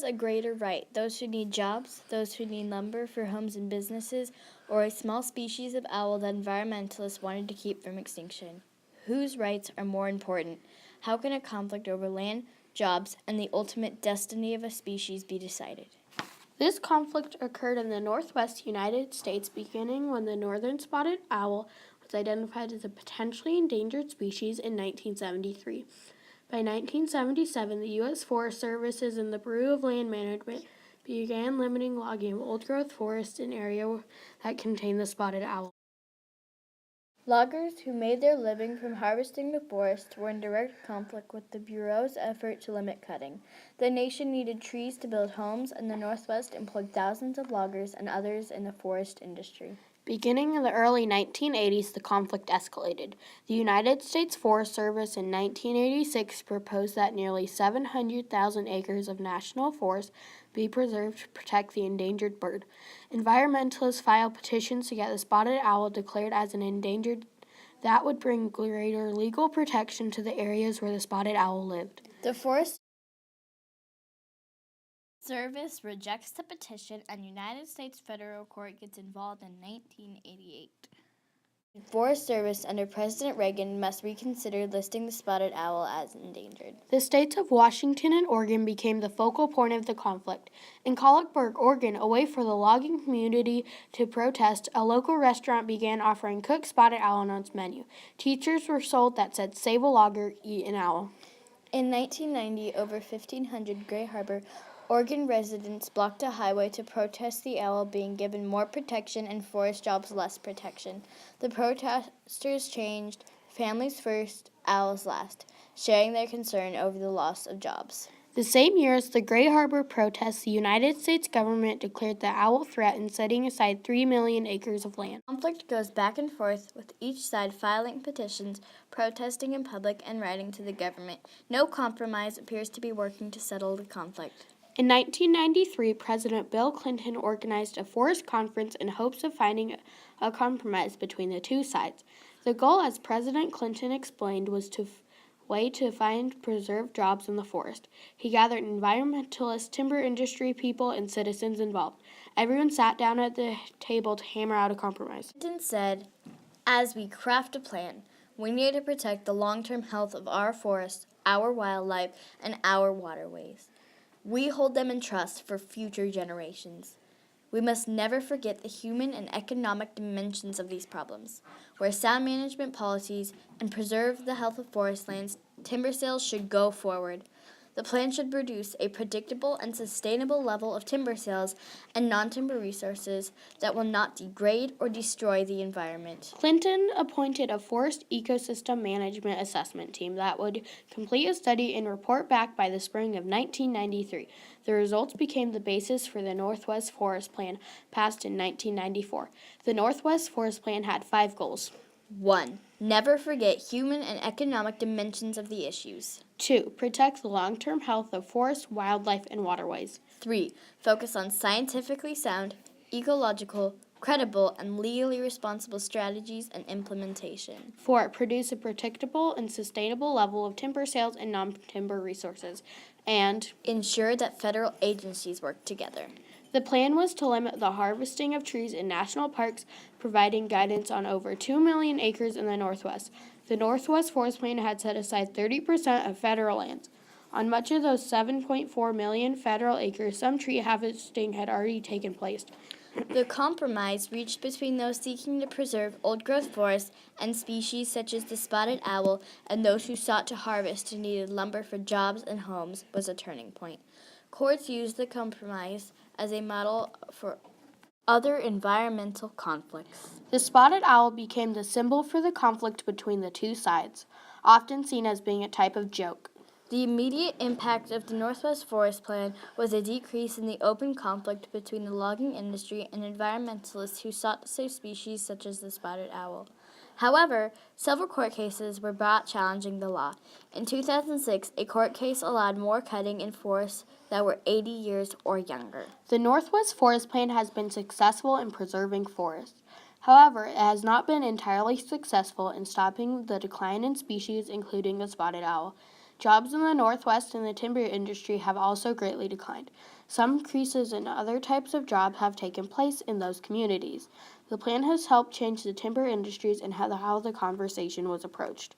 a greater right? Those who need jobs, those who need lumber for homes and businesses, or a small species of owl that environmentalists wanted to keep from extinction? Whose rights are more important? How can a conflict over land, jobs, and the ultimate destiny of a species be decided? This conflict occurred in the northwest United States beginning when the northern spotted owl was identified as a potentially endangered species in 1973. By 1977, the U.S. Forest Services and the Bureau of Land Management began limiting logging of old-growth forests in areas that contained the spotted owl. Loggers who made their living from harvesting the forest were in direct conflict with the Bureau's effort to limit cutting. The nation needed trees to build homes, and the Northwest employed thousands of loggers and others in the forest industry. Beginning in the early 1980s, the conflict escalated. The United States Forest Service in 1986 proposed that nearly 700,000 acres of national forest be preserved to protect the endangered bird. Environmentalists filed petitions to get the spotted owl declared as an endangered. That would bring greater legal protection to the areas where the spotted owl lived. The Forest Service rejects the petition, and United States federal court gets involved in 1988. The Forest Service under President Reagan must reconsider listing the spotted owl as endangered. The states of Washington and Oregon became the focal point of the conflict. In Collinsburg, Oregon, a way for the logging community to protest, a local restaurant began offering cooked spotted owl on its menu. T-shirts were sold that said, "Save a logger, eat an owl." In 1990, over 1,500 Gray Harbor, Oregon residents blocked a highway to protest the owl being given more protection and forest jobs less protection. The protesters changed "Families first, owls last," sharing their concern over the loss of jobs. The same year as the Gray Harbor protests, the United States government declared the owl threat and setting aside 3 million acres of land. Conflict goes back and forth, with each side filing petitions, protesting in public, and writing to the government. No compromise appears to be working to settle the conflict. In 1993, President Bill Clinton organized a forest conference in hopes of finding a compromise between the two sides. The goal, as President Clinton explained, was to find preserved jobs in the forest. He gathered environmentalists, timber industry people, and citizens involved. Everyone sat down at the table to hammer out a compromise. Clinton said, "As we craft a plan, we need to protect the long-term health of our forests, our wildlife, and our waterways. We hold them in trust for future generations. We must never forget the human and economic dimensions of these problems. Where sound management policies and preserve the health of forest lands, timber sales should go forward. The plan should produce a predictable and sustainable level of timber sales and non-timber resources that will not degrade or destroy the environment." Clinton appointed a forest ecosystem management assessment team that would complete a study and report back by the spring of 1993. The results became the basis for the Northwest Forest Plan, passed in 1994. The Northwest Forest Plan had 5 goals. 1. Never forget human and economic dimensions of the issues. 2. Protect the long-term health of forests, wildlife, and waterways. 3. Focus on scientifically sound, ecological, credible, and legally responsible strategies and implementation. 4. Produce a predictable and sustainable level of timber sales and non-timber resources. And ensure that federal agencies work together. The plan was to limit the harvesting of trees in national parks, providing guidance on over 2 million acres in the Northwest. The Northwest Forest Plan had set aside 30% of federal lands. On much of those 7.4 million federal acres, some tree harvesting had already taken place. The compromise reached between those seeking to preserve old-growth forests and species such as the spotted owl and those who sought to harvest and needed lumber for jobs and homes was a turning point. Courts used the compromise as a model for other environmental conflicts. The spotted owl became the symbol for the conflict between the two sides, often seen as being a type of joke. The immediate impact of the Northwest Forest Plan was a decrease in the open conflict between the logging industry and environmentalists who sought to save species such as the spotted owl. However, several court cases were brought challenging the law. In 2006, a court case allowed more cutting in forests that were 80 years or younger. The Northwest Forest Plan has been successful in preserving forests. However, it has not been entirely successful in stopping the decline in species, including the spotted owl. Jobs in the Northwest and the timber industry have also greatly declined. Some increases in other types of jobs have taken place in those communities. The plan has helped change the timber industries and how the conversation was approached.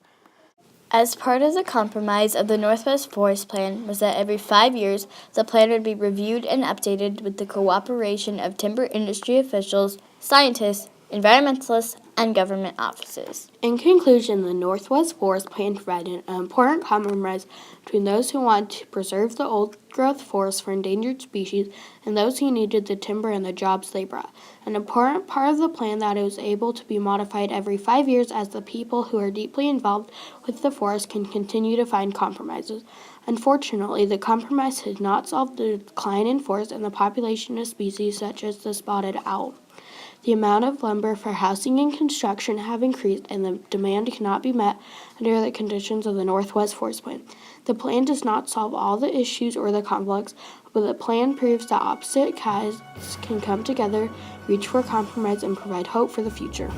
As part of the compromise of the Northwest Forest Plan was that every 5 years the plan would be reviewed and updated with the cooperation of timber industry officials, scientists, environmentalists, and government offices. In conclusion, the Northwest Forest Plan provided an important compromise between those who want to preserve the old-growth forests for endangered species and those who needed the timber and the jobs they brought. An important part of the plan that it was able to be modified every 5 years as the people who are deeply involved with the forest can continue to find compromises. Unfortunately, the compromise has not solved the decline in forest and the population of species such as the spotted owl. The amount of lumber for housing and construction have increased, and the demand cannot be met under the conditions of the Northwest Forest Plan. The plan does not solve all the issues or the conflicts, but the plan proves that opposite sides can come together, reach for compromise, and provide hope for the future.